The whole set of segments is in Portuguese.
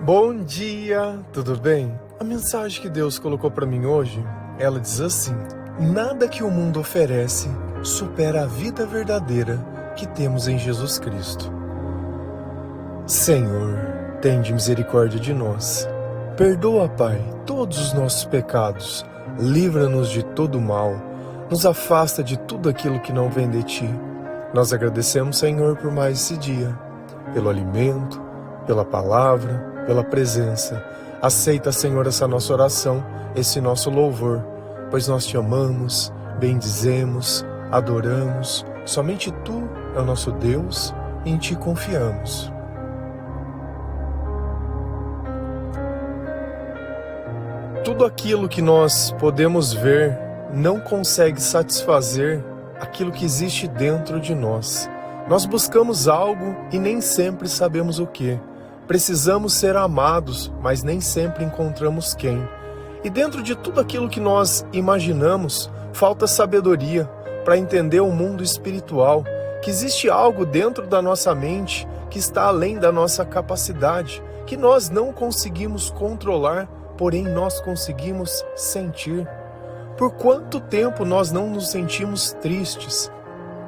Bom dia, tudo bem? A mensagem que Deus colocou para mim hoje, ela diz assim: nada que o mundo oferece supera a vida verdadeira que temos em Jesus Cristo. Senhor, tende misericórdia de nós. Perdoa, Pai, todos os nossos pecados. Livra-nos de todo mal. Nos afasta de tudo aquilo que não vem de Ti. Nós agradecemos, Senhor, por mais esse dia, pelo alimento, pela palavra, pela presença. Aceita, Senhor, essa nossa oração, esse nosso louvor, pois nós Te amamos, bendizemos, adoramos. Somente Tu é o nosso Deus e em Ti confiamos. Tudo aquilo que nós podemos ver não consegue satisfazer aquilo que existe dentro de nós. Nós buscamos algo e nem sempre sabemos o que. Precisamos ser amados, mas nem sempre encontramos quem. E dentro de tudo aquilo que nós imaginamos, falta sabedoria para entender o mundo espiritual, que existe algo dentro da nossa mente que está além da nossa capacidade, que nós não conseguimos controlar, porém nós conseguimos sentir. Por quanto tempo nós não nos sentimos tristes,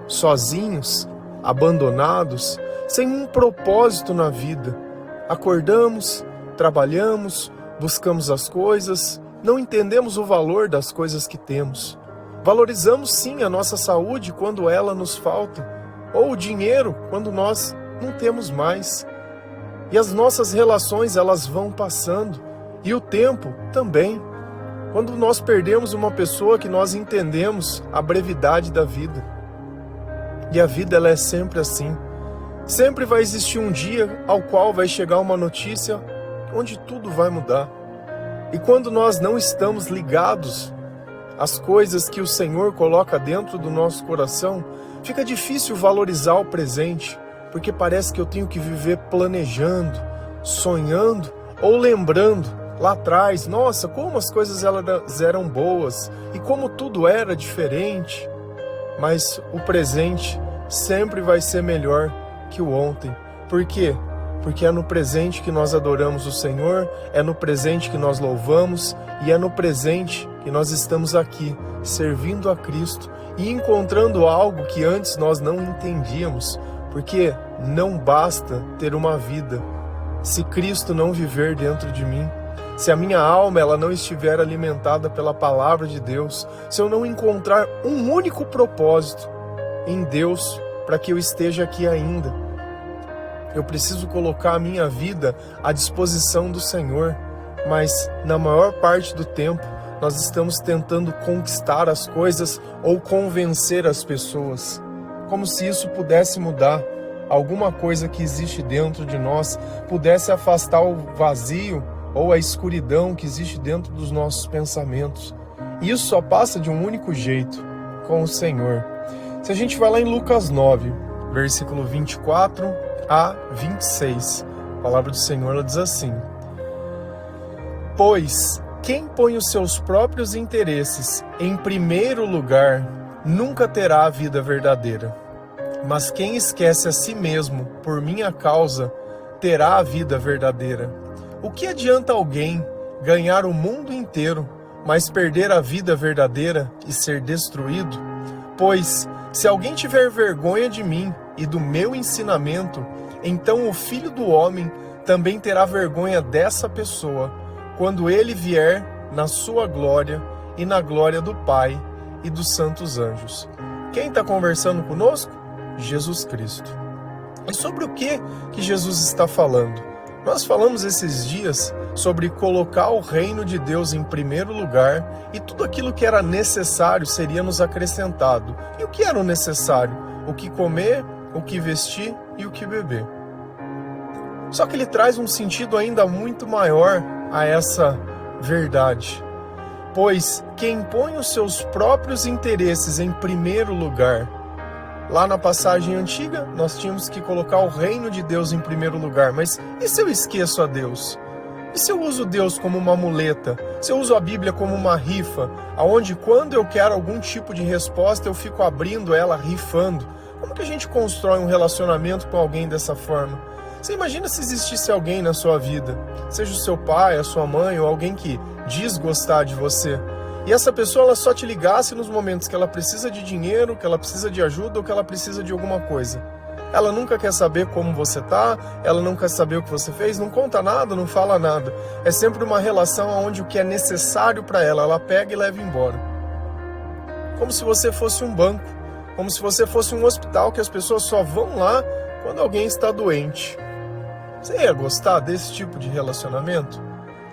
sozinhos, abandonados, sem um propósito na vida? Acordamos, trabalhamos, buscamos as coisas, não entendemos o valor das coisas que temos. Valorizamos sim a nossa saúde quando ela nos falta, ou o dinheiro quando nós não temos mais. E as nossas relações, elas vão passando, e o tempo também. Quando nós perdemos uma pessoa que nós entendemos a brevidade da vida. E a vida, ela é sempre assim. Sempre vai existir um dia ao qual vai chegar uma notícia onde tudo vai mudar. E quando nós não estamos ligados às coisas que o Senhor coloca dentro do nosso coração, fica difícil valorizar o presente, porque parece que eu tenho que viver planejando, sonhando ou lembrando lá atrás, nossa, como as coisas elas eram boas e como tudo era diferente. Mas o presente sempre vai ser melhor que o ontem. Por quê? Porque é no presente que nós adoramos o Senhor, é no presente que nós louvamos e é no presente que nós estamos aqui, servindo a Cristo e encontrando algo que antes nós não entendíamos, porque não basta ter uma vida se Cristo não viver dentro de mim. Se a minha alma ela não estiver alimentada pela palavra de Deus, se eu não encontrar um único propósito em Deus para que eu esteja aqui ainda, eu preciso colocar a minha vida à disposição do Senhor, mas na maior parte do tempo nós estamos tentando conquistar as coisas ou convencer as pessoas, como se isso pudesse mudar. Alguma coisa que existe dentro de nós pudesse afastar o vazio ou a escuridão que existe dentro dos nossos pensamentos. E isso só passa de um único jeito, com o Senhor. Se a gente vai lá em Lucas 9, versículo 24 a 26, a palavra do Senhor ela diz assim: pois quem põe os seus próprios interesses em primeiro lugar nunca terá a vida verdadeira. Mas quem esquece a si mesmo por minha causa terá a vida verdadeira. O que adianta alguém ganhar o mundo inteiro, mas perder a vida verdadeira e ser destruído? Pois, se alguém tiver vergonha de mim e do meu ensinamento, então o Filho do Homem também terá vergonha dessa pessoa, quando ele vier na sua glória e na glória do Pai e dos santos anjos. Quem está conversando conosco? Jesus Cristo. E sobre o que Jesus está falando? Nós falamos esses dias sobre colocar o reino de Deus em primeiro lugar e tudo aquilo que era necessário seria nos acrescentado. E o que era o necessário? O que comer, o que vestir e o que beber. Só que ele traz um sentido ainda muito maior a essa verdade. Pois quem põe os seus próprios interesses em primeiro lugar. Lá na passagem antiga, nós tínhamos que colocar o reino de Deus em primeiro lugar. Mas e se eu esqueço a Deus? E se eu uso Deus como uma muleta? Se eu uso a Bíblia como uma rifa, onde quando eu quero algum tipo de resposta, eu fico abrindo ela, rifando? Como que a gente constrói um relacionamento com alguém dessa forma? Você imagina se existisse alguém na sua vida, seja o seu pai, a sua mãe ou alguém que diz gostar de você, e essa pessoa ela só te ligasse nos momentos que ela precisa de dinheiro, que ela precisa de ajuda ou que ela precisa de alguma coisa. Ela nunca quer saber como você tá, ela não quer saber o que você fez, não conta nada, não fala nada. É sempre uma relação onde o que é necessário para ela pega e leva embora. Como se você fosse um banco, como se você fosse um hospital que as pessoas só vão lá quando alguém está doente. Você ia gostar desse tipo de relacionamento?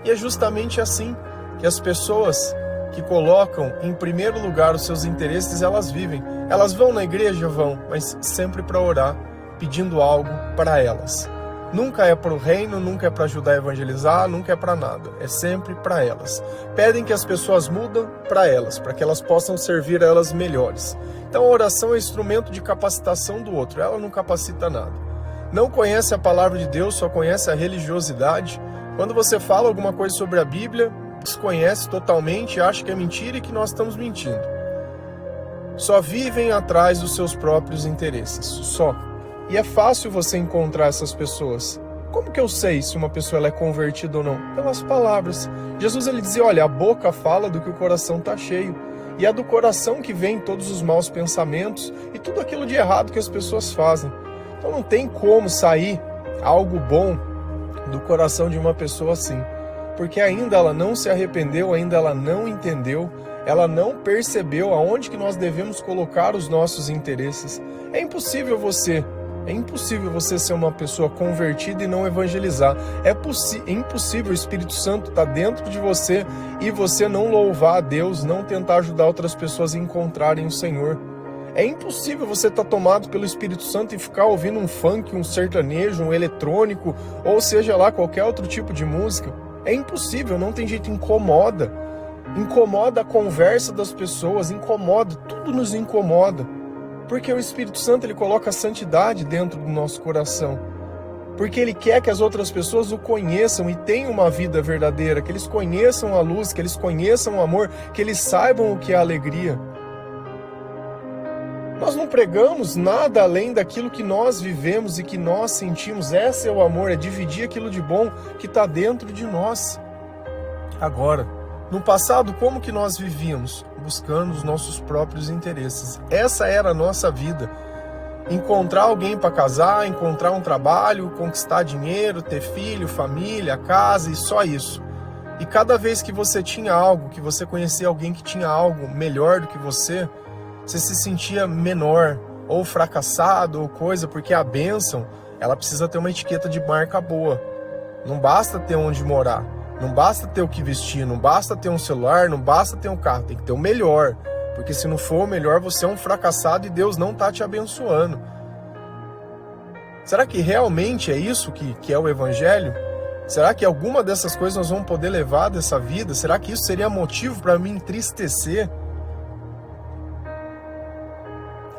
E é justamente assim que as pessoas que colocam em primeiro lugar os seus interesses, elas vivem. Elas vão na igreja? Vão, mas sempre para orar, pedindo algo para elas. Nunca é para o reino, nunca é para ajudar a evangelizar, nunca é para nada. É sempre para elas. Pedem que as pessoas mudem para elas, para que elas possam servir a elas melhores. Então a oração é instrumento de capacitação do outro, ela não capacita nada. Não conhece a palavra de Deus, só conhece a religiosidade. Quando você fala alguma coisa sobre a Bíblia, desconhece totalmente, acha que é mentira e que nós estamos mentindo. Só vivem atrás dos seus próprios interesses, só. E é fácil você encontrar essas pessoas. Como que eu sei se uma pessoa ela é convertida ou não? Pelas palavras. Jesus ele dizia, olha, a boca fala do que o coração está cheio. E é do coração que vem todos os maus pensamentos e tudo aquilo de errado que as pessoas fazem. Então não tem como sair algo bom do coração de uma pessoa assim. Porque ainda ela não se arrependeu, ainda ela não entendeu, ela não percebeu aonde que nós devemos colocar os nossos interesses. É impossível você ser uma pessoa convertida e não evangelizar. É impossível o Espírito Santo estar dentro de você e você não louvar a Deus, não tentar ajudar outras pessoas a encontrarem o Senhor. É impossível você estar tomado pelo Espírito Santo e ficar ouvindo um funk, um sertanejo, um eletrônico, ou seja lá, qualquer outro tipo de música. É impossível, não tem jeito, incomoda. Incomoda a conversa das pessoas, incomoda, tudo nos incomoda. Porque o Espírito Santo ele coloca a santidade dentro do nosso coração. Porque ele quer que as outras pessoas o conheçam e tenham uma vida verdadeira, que eles conheçam a luz, que eles conheçam o amor, que eles saibam o que é a alegria. Nós não pregamos nada além daquilo que nós vivemos e que nós sentimos. Esse é o amor, é dividir aquilo de bom que está dentro de nós. Agora, no passado, como que nós vivíamos? Buscando os nossos próprios interesses. Essa era a nossa vida. Encontrar alguém para casar, encontrar um trabalho, conquistar dinheiro, ter filho, família, casa e só isso. E cada vez que você tinha algo, que você conhecia alguém que tinha algo melhor do que você se sentia menor, ou fracassado, ou coisa, porque a bênção, ela precisa ter uma etiqueta de marca boa. Não basta ter onde morar, não basta ter o que vestir, não basta ter um celular, não basta ter um carro, tem que ter o melhor. Porque se não for o melhor, você é um fracassado e Deus não está te abençoando. Será que realmente é isso que é o Evangelho? Será que alguma dessas coisas nós vamos poder levar dessa vida? Será que isso seria motivo para me entristecer?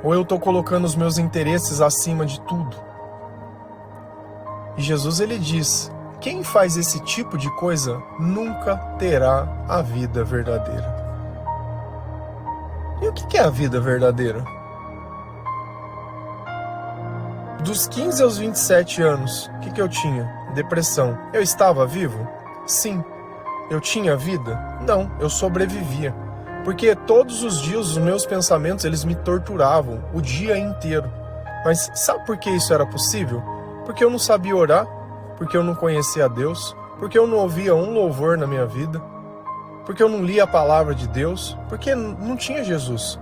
Ou eu estou colocando os meus interesses acima de tudo? E Jesus ele diz, quem faz esse tipo de coisa nunca terá a vida verdadeira. E o que é a vida verdadeira? Dos 15 aos 27 anos, o que eu tinha? Depressão. Eu estava vivo? Sim. Eu tinha vida? Não, eu sobrevivia. Porque todos os dias os meus pensamentos, eles me torturavam o dia inteiro. Mas sabe por que isso era possível? Porque eu não sabia orar, porque eu não conhecia a Deus, porque eu não ouvia um louvor na minha vida, porque eu não lia a palavra de Deus, porque não tinha Jesus.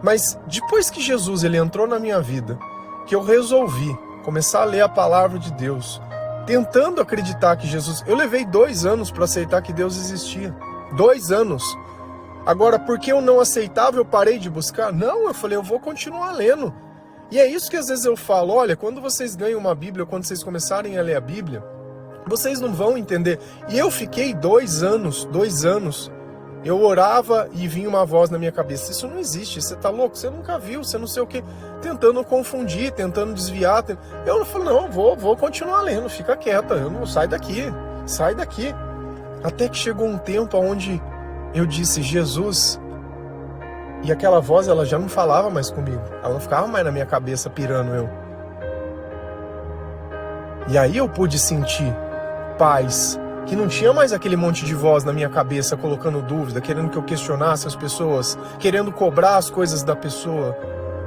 Mas depois que Jesus ele entrou na minha vida, que eu resolvi começar a ler a palavra de Deus, tentando acreditar que Jesus... Eu levei 2 anos para aceitar que Deus existia. 2 anos. Agora, porque eu não aceitava, eu parei de buscar? Não, eu falei, eu vou continuar lendo. E é isso que às vezes eu falo, olha, quando vocês ganham uma Bíblia, quando vocês começarem a ler a Bíblia, vocês não vão entender. E eu fiquei 2 anos, eu orava e vinha uma voz na minha cabeça, isso não existe, você tá louco, você nunca viu, você não sei o que, tentando confundir, tentando desviar. Eu falei, não, vou continuar lendo, fica quieta, eu não sai daqui. Até que chegou um tempo onde eu disse, Jesus, e aquela voz ela já não falava mais comigo, ela não ficava mais na minha cabeça pirando eu. E aí eu pude sentir paz, que não tinha mais aquele monte de voz na minha cabeça colocando dúvida, querendo que eu questionasse as pessoas, querendo cobrar as coisas da pessoa.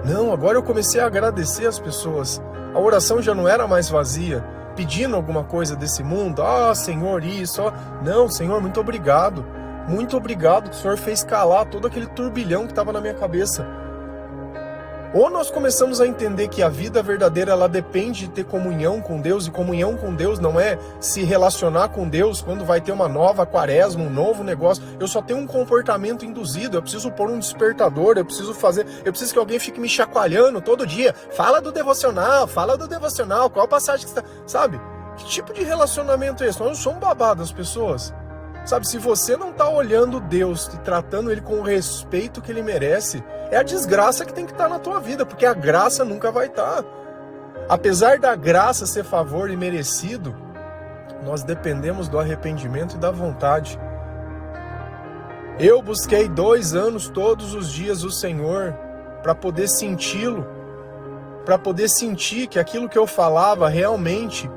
Não, agora eu comecei a agradecer as pessoas. A oração já não era mais vazia, pedindo alguma coisa desse mundo. Ah, Senhor, isso. Ó. Não, Senhor, muito obrigado. Muito obrigado que o Senhor fez calar todo aquele turbilhão que estava na minha cabeça. Ou nós começamos a entender que a vida verdadeira ela depende de ter comunhão com Deus, e comunhão com Deus não é se relacionar com Deus quando vai ter uma nova quaresma, um novo negócio. Eu só tenho um comportamento induzido, eu preciso pôr um despertador, eu preciso que alguém fique me chacoalhando todo dia. Fala do devocional, qual passagem que você está... Sabe? Que tipo de relacionamento é esse? Nós não somos babados das pessoas. Sabe, se você não está olhando Deus e tratando Ele com o respeito que Ele merece, é a desgraça que tem que estar na tua vida, porque a graça nunca vai estar. Apesar da graça ser favor e merecido, nós dependemos do arrependimento e da vontade. Eu busquei 2 anos todos os dias o Senhor para poder senti-lo, para poder sentir que aquilo que eu falava realmente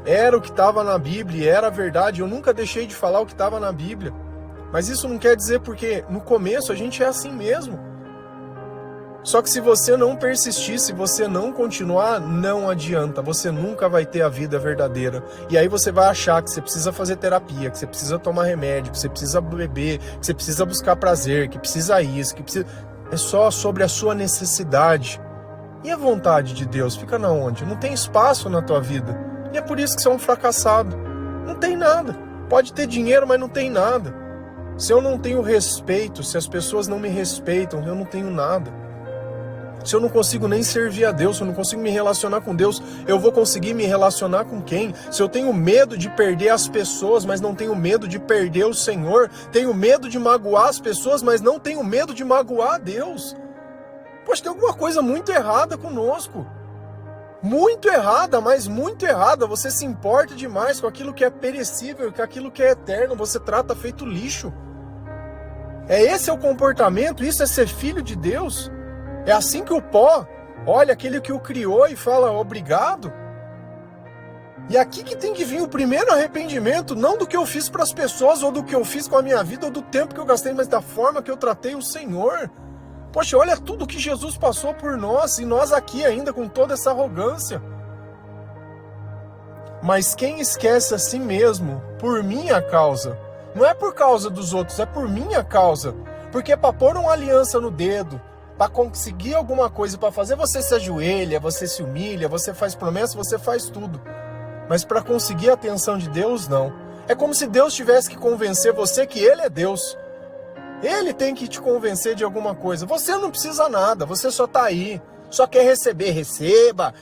era o que estava na Bíblia, era a verdade. Eu nunca deixei de falar o que estava na Bíblia. Mas isso não quer dizer porque no começo a gente é assim mesmo. Só que se você não persistir, se você não continuar, não adianta. Você nunca vai ter a vida verdadeira. E aí você vai achar que você precisa fazer terapia, que você precisa tomar remédio, que você precisa beber, que você precisa buscar prazer, que precisa isso, que precisa... É só sobre a sua necessidade. E a vontade de Deus fica na onde? Não tem espaço na tua vida. E é por isso que você é um fracassado. Não tem nada. Pode ter dinheiro, mas não tem nada. Se eu não tenho respeito, se as pessoas não me respeitam, eu não tenho nada. Se eu não consigo nem servir a Deus, se eu não consigo me relacionar com Deus, eu vou conseguir me relacionar com quem? Se eu tenho medo de perder as pessoas, mas não tenho medo de perder o Senhor, tenho medo de magoar as pessoas, mas não tenho medo de magoar a Deus. Poxa, tem alguma coisa muito errada conosco. Muito errada, mas muito errada. Você se importa demais com aquilo que é perecível, com aquilo que é eterno. Você trata feito lixo. Esse é o comportamento, isso é ser filho de Deus. É assim que o pó olha aquele que o criou e fala obrigado. E aqui que tem que vir o primeiro arrependimento, não do que eu fiz para as pessoas, ou do que eu fiz com a minha vida, ou do tempo que eu gastei, mas da forma que eu tratei o Senhor. Poxa, olha tudo que Jesus passou por nós, e nós aqui ainda com toda essa arrogância. Mas quem esquece a si mesmo, por minha causa, não é por causa dos outros, é por minha causa. Porque para pôr uma aliança no dedo, para conseguir alguma coisa para fazer, você se ajoelha, você se humilha, você faz promessa, você faz tudo. Mas para conseguir a atenção de Deus, não. É como se Deus tivesse que convencer você que Ele é Deus. Ele tem que te convencer de alguma coisa. Você não precisa nada, você só está aí. Só quer receber, receba.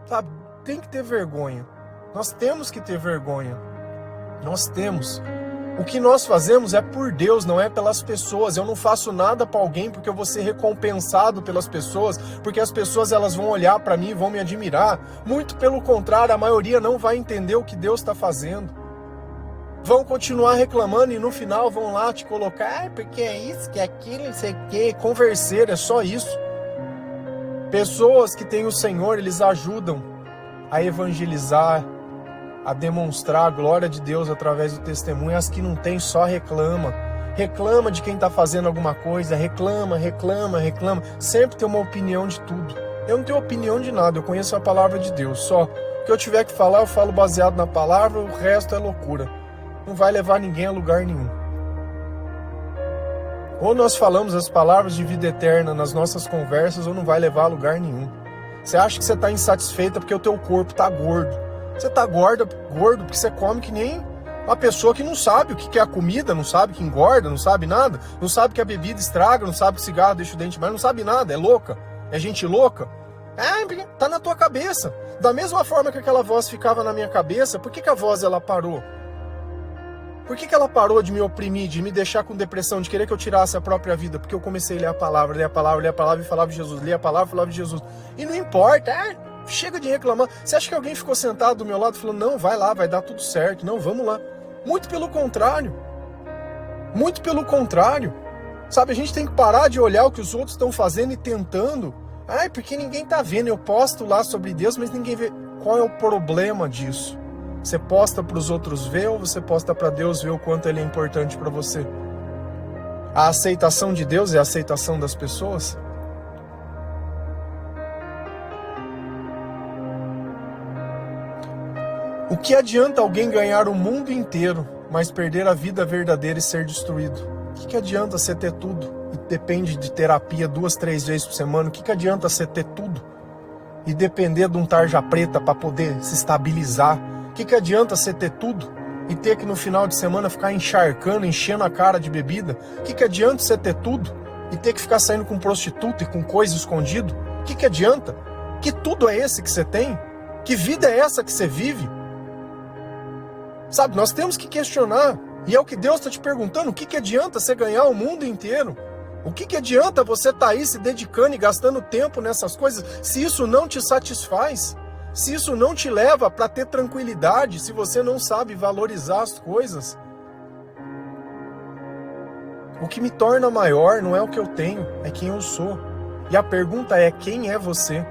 Sabe, tem que ter vergonha. Nós temos que ter vergonha. Nós temos. O que nós fazemos é por Deus, não é pelas pessoas. Eu não faço nada para alguém porque eu vou ser recompensado pelas pessoas, porque as pessoas elas vão olhar para mim e vão me admirar. Muito pelo contrário, a maioria não vai entender o que Deus está fazendo. Vão continuar reclamando e no final vão lá te colocar, porque é isso, que é aquilo, não sei o que, converser, é só isso. Pessoas que têm o Senhor, eles ajudam a evangelizar, a demonstrar a glória de Deus através do testemunho. As que não tem só reclama. Reclama de quem está fazendo alguma coisa, reclama. Sempre tem uma opinião de tudo. Eu não tenho opinião de nada, eu conheço a palavra de Deus. Só o que eu tiver que falar, eu falo baseado na palavra, o resto é loucura. Não vai levar ninguém a lugar nenhum. Ou nós falamos as palavras de vida eterna nas nossas conversas, ou não vai levar a lugar nenhum. Você acha que você está insatisfeita porque o teu corpo está gordo. Você está gordo porque você come que nem uma pessoa que não sabe o que é a comida, não sabe que engorda, não sabe nada, não sabe que a bebida estraga, não sabe que o cigarro deixa o dente mais, não sabe nada, é louca, é gente louca. Tá na tua cabeça. Da mesma forma que aquela voz ficava na minha cabeça, por que a voz ela parou? Por que ela parou de me oprimir, de me deixar com depressão, de querer que eu tirasse a própria vida? Porque eu comecei a ler a palavra e falava de Jesus, lia a palavra e falava de Jesus. E não importa, chega de reclamar. Você acha que alguém ficou sentado do meu lado e falou, não, vai lá, vai dar tudo certo. Não, vamos lá. Muito pelo contrário. Muito pelo contrário. Sabe, a gente tem que parar de olhar o que os outros estão fazendo e tentando Ai, porque ninguém tá vendo. Eu posto lá sobre Deus, mas ninguém vê. Qual é o problema disso? Você posta para os outros ver ou você posta para Deus ver o quanto ele é importante para você? A aceitação de Deus é a aceitação das pessoas? O que adianta alguém ganhar o mundo inteiro, mas perder a vida verdadeira e ser destruído? O que adianta você ter tudo e depende de terapia 2, 3 vezes por semana? O que adianta você ter tudo e depender de um tarja preta para poder se estabilizar? O que adianta você ter tudo e ter que no final de semana ficar encharcando, enchendo a cara de bebida? O que adianta você ter tudo e ter que ficar saindo com prostituta e com coisa escondido? O que adianta? Que tudo é esse que você tem? Que vida é essa que você vive? Sabe, nós temos que questionar. E é o que Deus está te perguntando. O que adianta você ganhar o mundo inteiro? O que adianta você estar aí se dedicando e gastando tempo nessas coisas se isso não te satisfaz? Se isso não te leva para ter tranquilidade, se você não sabe valorizar as coisas? O que me torna maior não é o que eu tenho, é quem eu sou. E a pergunta é, quem é você?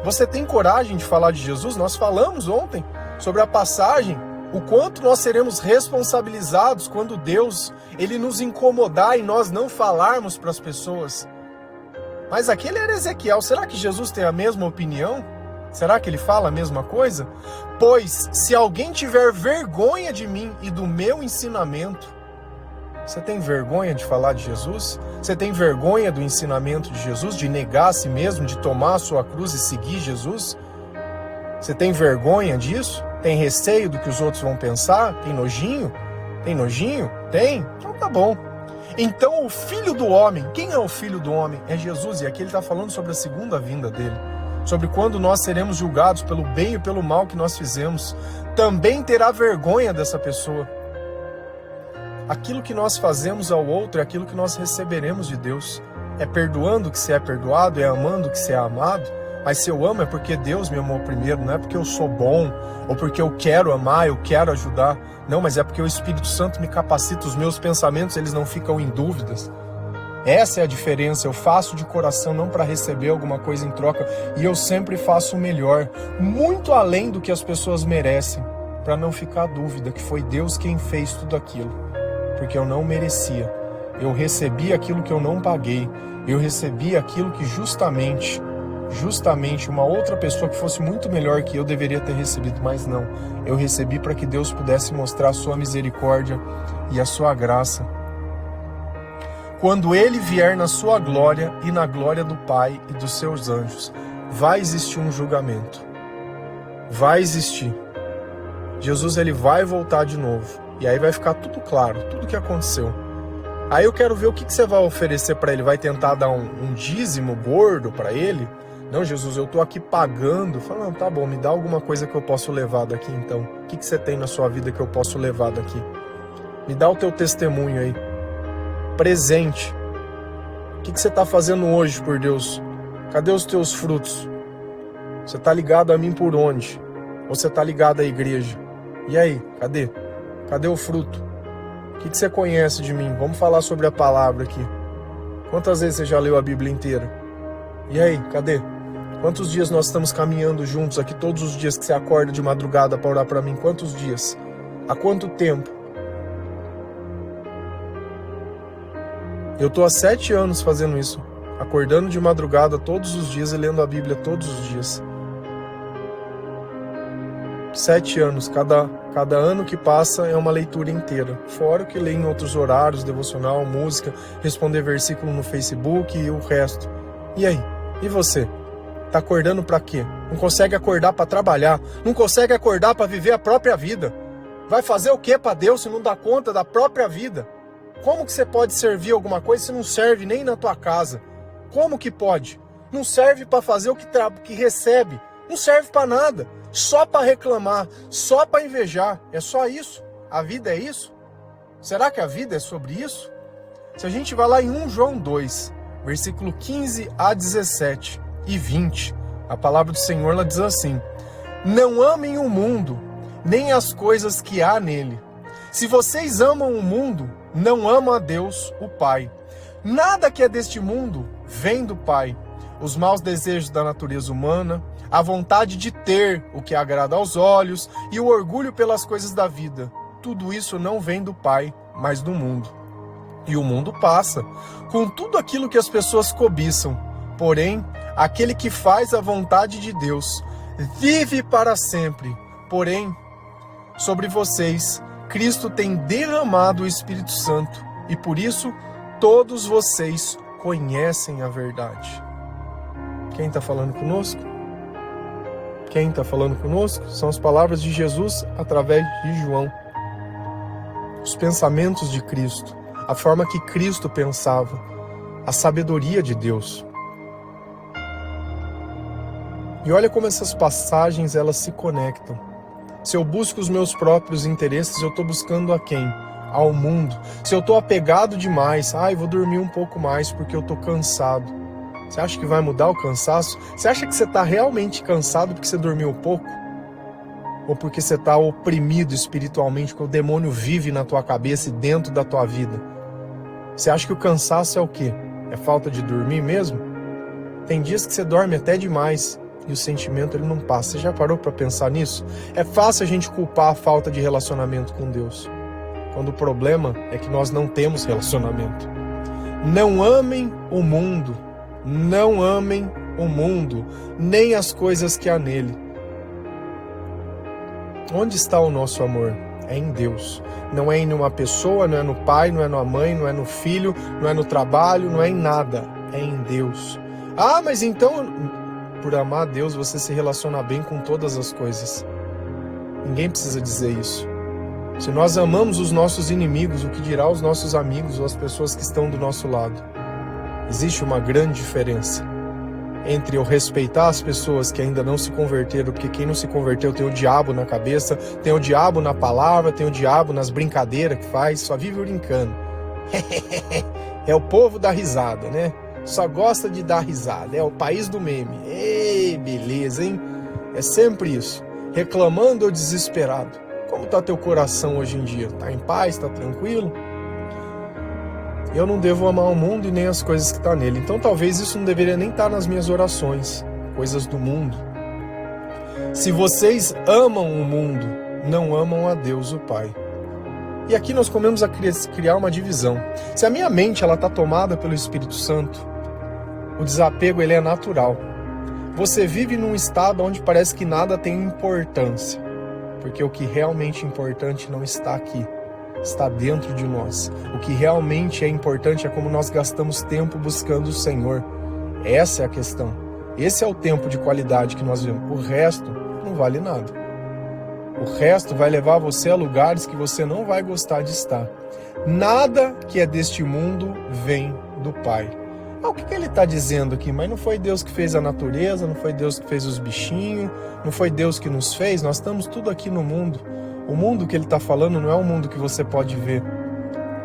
Você tem coragem de falar de Jesus? Nós falamos ontem sobre a passagem, o quanto nós seremos responsabilizados quando Deus, ele nos incomodar e nós não falarmos para as pessoas. Mas aquele era Ezequiel, será que Jesus tem a mesma opinião? Será que ele fala a mesma coisa? Pois, se alguém tiver vergonha de mim e do meu ensinamento, você tem vergonha de falar de Jesus? Você tem vergonha do ensinamento de Jesus, de negar a si mesmo, de tomar a sua cruz e seguir Jesus? Você tem vergonha disso? Tem receio do que os outros vão pensar? Tem nojinho? Tem nojinho? Tem? Então tá bom. Então o Filho do Homem, quem é o Filho do Homem? É Jesus, e aqui ele está falando sobre a segunda vinda dele. Sobre quando nós seremos julgados pelo bem e pelo mal que nós fizemos. Também terá vergonha dessa pessoa. Aquilo que nós fazemos ao outro é aquilo que nós receberemos de Deus. É perdoando que se é perdoado, é amando que se é amado. Mas se eu amo é porque Deus me amou primeiro, não é porque eu sou bom, ou porque eu quero amar, eu quero ajudar. Não, mas é porque o Espírito Santo me capacita, os meus pensamentos eles não ficam em dúvidas. Essa é a diferença, eu faço de coração não para receber alguma coisa em troca, e eu sempre faço o melhor, muito além do que as pessoas merecem, para não ficar dúvida que foi Deus quem fez tudo aquilo, porque eu não merecia. Eu recebi aquilo que eu não paguei, eu recebi aquilo que justamente uma outra pessoa que fosse muito melhor que eu deveria ter recebido, mas não. Eu recebi para que Deus pudesse mostrar a sua misericórdia e a sua graça. Quando ele vier na sua glória e na glória do Pai e dos seus anjos, vai existir um julgamento. Vai existir. Jesus ele vai voltar de novo. E aí vai ficar tudo claro, tudo o que aconteceu. Aí eu quero ver o que você vai oferecer para ele. Vai tentar dar um dízimo gordo para ele? Não, Jesus, eu tô aqui pagando. Fala, não, tá bom, me dá alguma coisa que eu posso levar daqui então. O que você tem na sua vida que eu posso levar daqui? Me dá o teu testemunho aí. Presente. O que você tá fazendo hoje por Deus? Cadê os teus frutos? Você tá ligado a mim por onde? Ou você tá ligado à igreja? E aí, cadê? Cadê o fruto? O que você conhece de mim? Vamos falar sobre a palavra aqui. Quantas vezes você já leu a Bíblia inteira? E aí, cadê? Quantos dias nós estamos caminhando juntos aqui? Todos os dias que você acorda de madrugada para orar para mim? Quantos dias? Há quanto tempo? Eu tô há 7 anos fazendo isso. Acordando de madrugada todos os dias e lendo a Bíblia todos os dias. 7 anos. Cada ano que passa é uma leitura inteira. Fora o que lê em outros horários, devocional, música, responder versículo no Facebook e o resto. E aí? E você? Tá acordando pra quê? Não consegue acordar pra trabalhar. Não consegue acordar pra viver a própria vida. Vai fazer o que pra Deus se não dá conta da própria vida? Como que você pode servir alguma coisa se não serve nem na tua casa? Como que pode? Não serve pra fazer o que recebe. Não serve pra nada. Só pra reclamar. Só pra invejar. É só isso? A vida é isso? Será que a vida é sobre isso? Se a gente vai lá em 1 João 2, versículo 15 a 17 e 20, a palavra do Senhor ela diz assim: não amem o mundo, nem as coisas que há nele. Se vocês amam o mundo, não amam a Deus, o Pai. Nada que é deste mundo vem do Pai. os maus desejos da natureza humana, a vontade de ter o que agrada aos olhos e o orgulho pelas coisas da vida. Tudo isso não vem do Pai, mas do mundo. E o mundo passa, com tudo aquilo que as pessoas cobiçam. Porém, aquele que faz a vontade de Deus vive para sempre. Porém, sobre vocês, Cristo tem derramado o Espírito Santo, e por isso todos vocês conhecem a verdade. Quem está falando conosco? Quem está falando conosco? São as palavras de Jesus através de João. Os pensamentos de Cristo, a forma que Cristo pensava, a sabedoria de Deus. E olha como essas passagens elas se conectam. Se eu busco os meus próprios interesses, eu estou buscando a quem? Ao mundo. Se eu estou apegado demais, vou dormir um pouco mais porque eu estou cansado. Você acha que vai mudar o cansaço? Você acha que você está realmente cansado porque você dormiu pouco? Ou porque você está oprimido espiritualmente, porque o demônio vive na tua cabeça e dentro da tua vida? Você acha que o cansaço é o quê? É falta de dormir mesmo? Tem dias que você dorme até demais e o sentimento ele não passa. Você já parou para pensar nisso? É fácil a gente culpar a falta de relacionamento com Deus, quando o problema é que nós não temos relacionamento. Não amem o mundo, não amem o mundo, nem as coisas que há nele. Onde está o nosso amor? É em Deus. Não é em uma pessoa, não é no pai, não é na mãe, não é no filho, não é no trabalho, não é em nada. É em Deus. Mas então, por amar a Deus, você se relaciona bem com todas as coisas. Ninguém precisa dizer isso. Se nós amamos os nossos inimigos, o que dirá os nossos amigos ou as pessoas que estão do nosso lado? Existe uma grande diferença entre eu respeitar as pessoas que ainda não se converteram, porque quem não se converteu tem o diabo na cabeça, tem o diabo na palavra, tem o diabo nas brincadeiras que faz, só vive brincando. É o povo da risada, né? Só gosta de dar risada, é o país do meme. Ei, beleza, hein? É sempre isso, reclamando ou desesperado. Como está teu coração hoje em dia? Está em paz? Está tranquilo? Eu não devo amar o mundo e nem as coisas que estão nele. Então talvez isso não deveria nem estar nas minhas orações. Coisas do mundo. Se vocês amam o mundo, não amam a Deus, o Pai. E aqui nós começamos a criar uma divisão. Se a minha mente está tomada pelo Espírito Santo, o desapego ele é natural. Você vive num estado onde parece que nada tem importância. Porque o que realmente é importante não está aqui. Está dentro de nós. O que realmente é importante é como nós gastamos tempo buscando o Senhor. Essa é a questão. Esse é o tempo de qualidade que nós vemos. O resto não vale nada. O resto vai levar você a lugares que você não vai gostar de estar. Nada que é deste mundo vem do Pai. O que ele está dizendo aqui? Mas não foi Deus que fez a natureza, não foi Deus que fez os bichinhos, não foi Deus que nos fez, nós estamos tudo aqui no mundo. O mundo que ele está falando não é o mundo que você pode ver.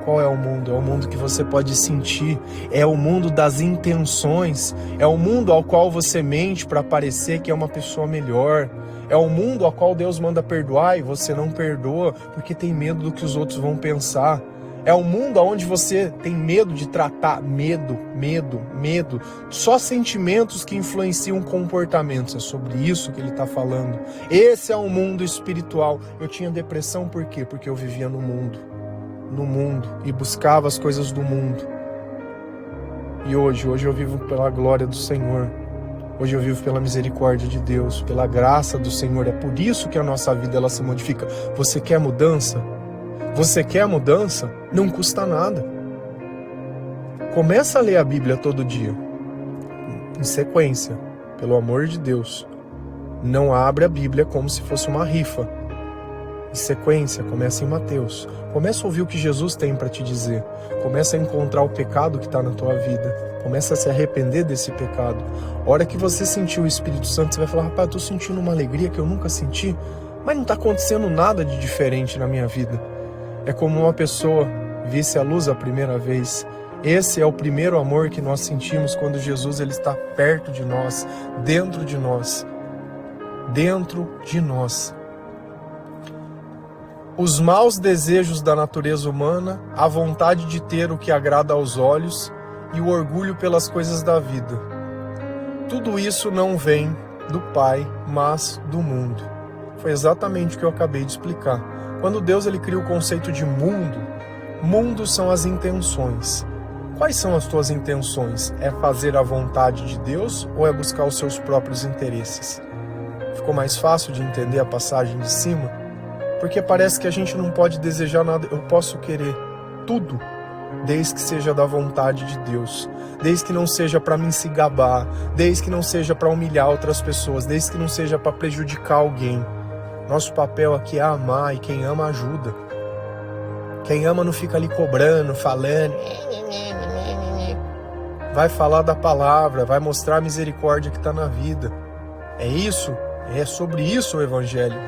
Qual é o mundo? É o mundo que você pode sentir. É o mundo das intenções. É o mundo ao qual você mente para parecer que é uma pessoa melhor. É o mundo ao qual Deus manda perdoar e você não perdoa porque tem medo do que os outros vão pensar. É um mundo onde você tem medo de tratar, medo. Só sentimentos que influenciam comportamentos. É sobre isso que ele está falando. Esse é um mundo espiritual. Eu tinha depressão por quê? Porque eu vivia no mundo e buscava as coisas do mundo. E hoje eu vivo pela glória do Senhor. Hoje eu vivo pela misericórdia de Deus, pela graça do Senhor. É por isso que a nossa vida ela se modifica. Você quer mudança? Você quer mudança? Não custa nada. Começa a ler a Bíblia todo dia. Em sequência, pelo amor de Deus. Não abre a Bíblia como se fosse uma rifa. Em sequência, começa em Mateus. Começa a ouvir o que Jesus tem para te dizer. Começa a encontrar o pecado que está na tua vida. Começa a se arrepender desse pecado. A hora que você sentir o Espírito Santo, você vai falar, rapaz, eu estou sentindo uma alegria que eu nunca senti, mas não está acontecendo nada de diferente na minha vida. É como uma pessoa visse a luz a primeira vez. Esse é o primeiro amor que nós sentimos quando Jesus ele está perto de nós, dentro de nós. Dentro de nós. Os maus desejos da natureza humana, a vontade de ter o que agrada aos olhos e o orgulho pelas coisas da vida. Tudo isso não vem do Pai, mas do mundo. Foi exatamente o que eu acabei de explicar. Quando Deus ele cria o conceito de mundo, mundo são as intenções. Quais são as tuas intenções? É fazer a vontade de Deus ou é buscar os seus próprios interesses? Ficou mais fácil de entender a passagem de cima? Porque parece que a gente não pode desejar nada. Eu posso querer tudo, desde que seja da vontade de Deus, desde que não seja para mim se gabar, desde que não seja para humilhar outras pessoas, desde que não seja para prejudicar alguém. Nosso papel aqui é amar e quem ama ajuda. Quem ama não fica ali cobrando, falando. Vai falar da palavra, vai mostrar a misericórdia que está na vida. É isso, é sobre isso o Evangelho.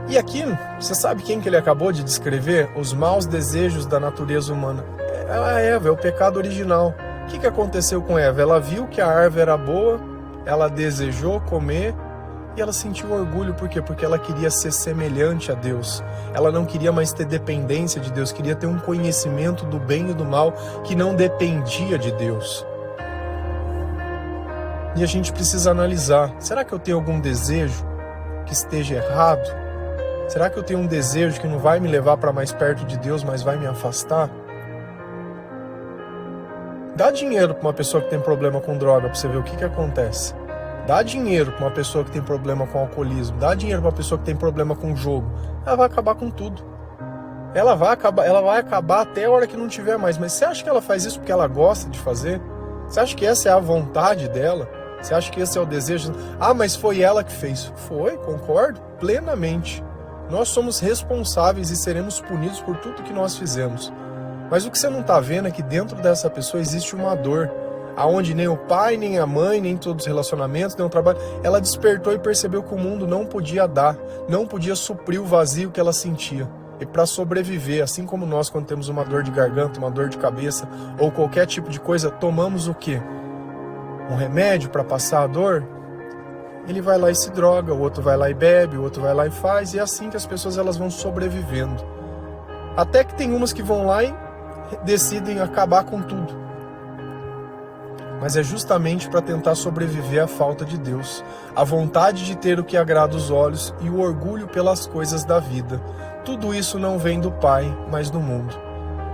E aqui, você sabe quem que ele acabou de descrever? Os maus desejos da natureza humana. É a Eva, é o pecado original. O que aconteceu com Eva? Ela viu que a árvore era boa, ela desejou comer e ela sentiu orgulho. Por quê? Porque ela queria ser semelhante a Deus. Ela não queria mais ter dependência de Deus, queria ter um conhecimento do bem e do mal que não dependia de Deus. E a gente precisa analisar, será que eu tenho algum desejo que esteja errado? Será que eu tenho um desejo que não vai me levar para mais perto de Deus, mas vai me afastar? Dá dinheiro para uma pessoa que tem problema com droga para você ver o que acontece. Dá dinheiro para uma pessoa que tem problema com alcoolismo. Dá dinheiro para uma pessoa que tem problema com jogo. Ela vai acabar com tudo. Ela vai acabar até a hora que não tiver mais. Mas você acha que ela faz isso porque ela gosta de fazer? Você acha que essa é a vontade dela? Você acha que esse é o desejo? Ah, mas foi ela que fez. Foi, concordo plenamente. Nós somos responsáveis e seremos punidos por tudo que nós fizemos. Mas o que você não está vendo é que dentro dessa pessoa existe uma dor, aonde nem o pai, nem a mãe, nem todos os relacionamentos, nem o trabalho, ela despertou e percebeu que o mundo não podia dar, não podia suprir o vazio que ela sentia. E para sobreviver, assim como nós quando temos uma dor de garganta, uma dor de cabeça ou qualquer tipo de coisa, tomamos o quê? Um remédio para passar a dor? Ele vai lá e se droga, o outro vai lá e bebe, o outro vai lá e faz, e é assim que as pessoas elas vão sobrevivendo. Até que tem umas que vão lá e decidem acabar com tudo. Mas é justamente para tentar sobreviver à falta de Deus, a vontade de ter o que agrada os olhos e o orgulho pelas coisas da vida. Tudo isso não vem do Pai, mas do mundo.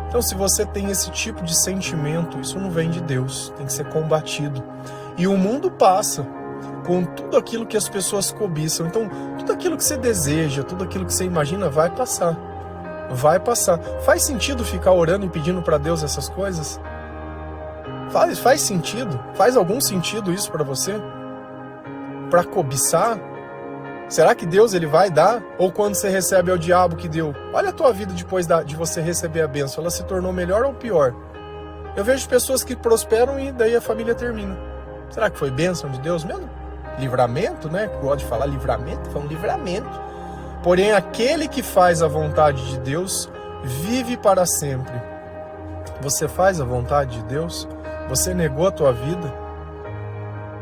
Então, se você tem esse tipo de sentimento, isso não vem de Deus, tem que ser combatido. E o mundo passa com tudo aquilo que as pessoas cobiçam. Então, tudo aquilo que você deseja, tudo aquilo que você imagina vai passar. Vai passar. Faz sentido ficar orando e pedindo para Deus essas coisas? Faz sentido? Faz algum sentido isso para você? Para cobiçar? Será que Deus ele vai dar? Ou quando você recebe é o diabo que deu? Olha a tua vida depois de você receber a bênção. Ela se tornou melhor ou pior? Eu vejo pessoas que prosperam e daí a família termina. Será que foi bênção de Deus mesmo? Livramento, né? Gosto de falar livramento, foi um livramento. Porém, aquele que faz a vontade de Deus vive para sempre. Você faz a vontade de Deus? Você negou a tua vida?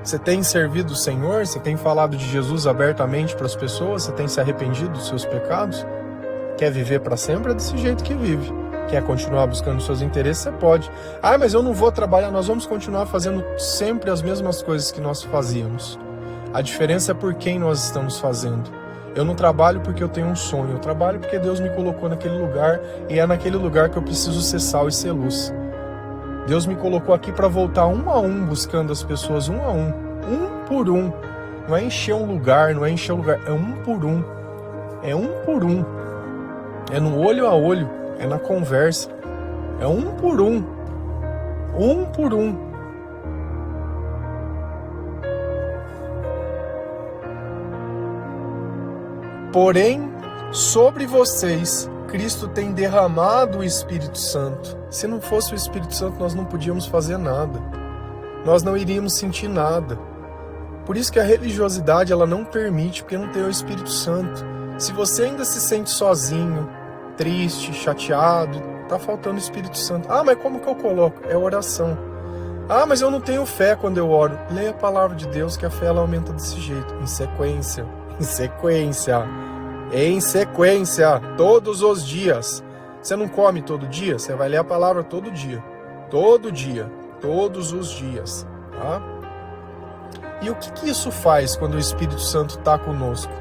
Você tem servido o Senhor? Você tem falado de Jesus abertamente para as pessoas? Você tem se arrependido dos seus pecados? Quer viver para sempre? É desse jeito que vive. Quer continuar buscando seus interesses? Você pode. Ah, mas eu não vou trabalhar. Nós vamos continuar fazendo sempre as mesmas coisas que nós fazíamos. A diferença é por quem nós estamos fazendo. Eu não trabalho porque eu tenho um sonho. Eu trabalho porque Deus me colocou naquele lugar e é naquele lugar que eu preciso ser sal e ser luz. Deus me colocou aqui para voltar um a um, buscando as pessoas um a um por um. Não é encher um lugar, não é encher um lugar, é um por um. É um por um. É no olho a olho, é na conversa. É um por um. Um por um. Porém, sobre vocês, Cristo tem derramado o Espírito Santo. Se não fosse o Espírito Santo, nós não podíamos fazer nada. Nós não iríamos sentir nada. Por isso que a religiosidade ela não permite, porque não tem o Espírito Santo. Se você ainda se sente sozinho, triste, chateado, tá faltando o Espírito Santo. Ah, mas como que eu coloco? É oração. Ah, mas eu não tenho fé quando eu oro. Leia a palavra de Deus que a fé ela aumenta desse jeito, em sequência, todos os dias. Você não come todo dia? Você vai ler a palavra todo dia, todos os dias, tá? E o que isso faz quando o Espírito Santo está conosco?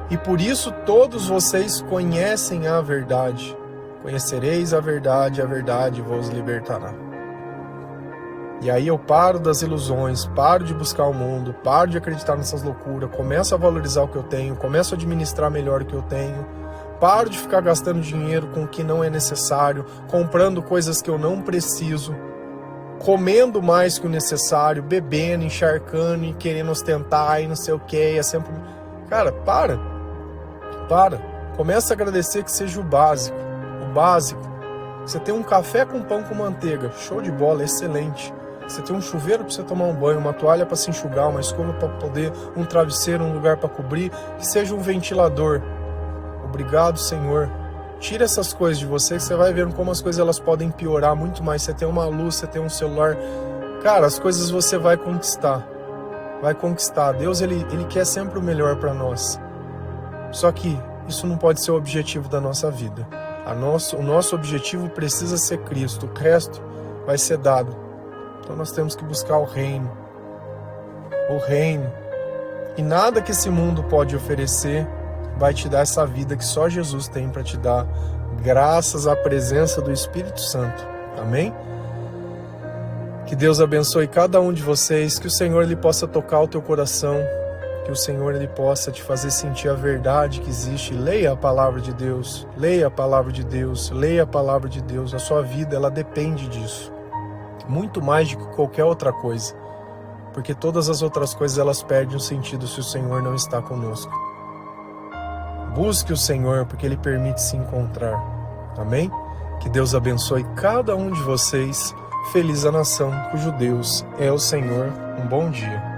E por isso todos vocês conhecem a verdade. Conhecereis a verdade vos libertará. E aí eu paro das ilusões, paro de buscar o mundo, paro de acreditar nessas loucuras, começo a valorizar o que eu tenho, começo a administrar melhor o que eu tenho, paro de ficar gastando dinheiro com o que não é necessário, comprando coisas que eu não preciso, comendo mais que o necessário, bebendo, encharcando e querendo ostentar e não sei o que, é sempre... Cara, para. Começa a agradecer que seja o básico. Você tem um café com pão com manteiga, show de bola, excelente. Você tem um chuveiro para você tomar um banho, uma toalha para se enxugar, uma escova para poder, um travesseiro, um lugar para cobrir, que seja um ventilador. Obrigado, Senhor. Tira essas coisas de você, que você vai vendo como as coisas elas podem piorar muito mais. Você tem uma luz, você tem um celular. Cara, as coisas você vai conquistar. Deus, ele quer sempre o melhor para nós. Só que isso não pode ser o objetivo da nossa vida. O nosso objetivo precisa ser Cristo. O resto vai ser dado. Então nós temos que buscar o reino. E nada que esse mundo pode oferecer vai te dar essa vida que só Jesus tem para te dar, graças à presença do Espírito Santo. Amém? Que Deus abençoe cada um de vocês, que o Senhor ele possa tocar o teu coração, que o Senhor ele possa te fazer sentir a verdade que existe. Leia a palavra de Deus, leia a palavra de Deus, leia a palavra de Deus. A sua vida ela depende disso, muito mais do que qualquer outra coisa, porque todas as outras coisas elas perdem o sentido se o Senhor não está conosco. Busque o Senhor, porque Ele permite se encontrar. Amém? Que Deus abençoe cada um de vocês. Feliz a nação cujo Deus é o Senhor. Um bom dia.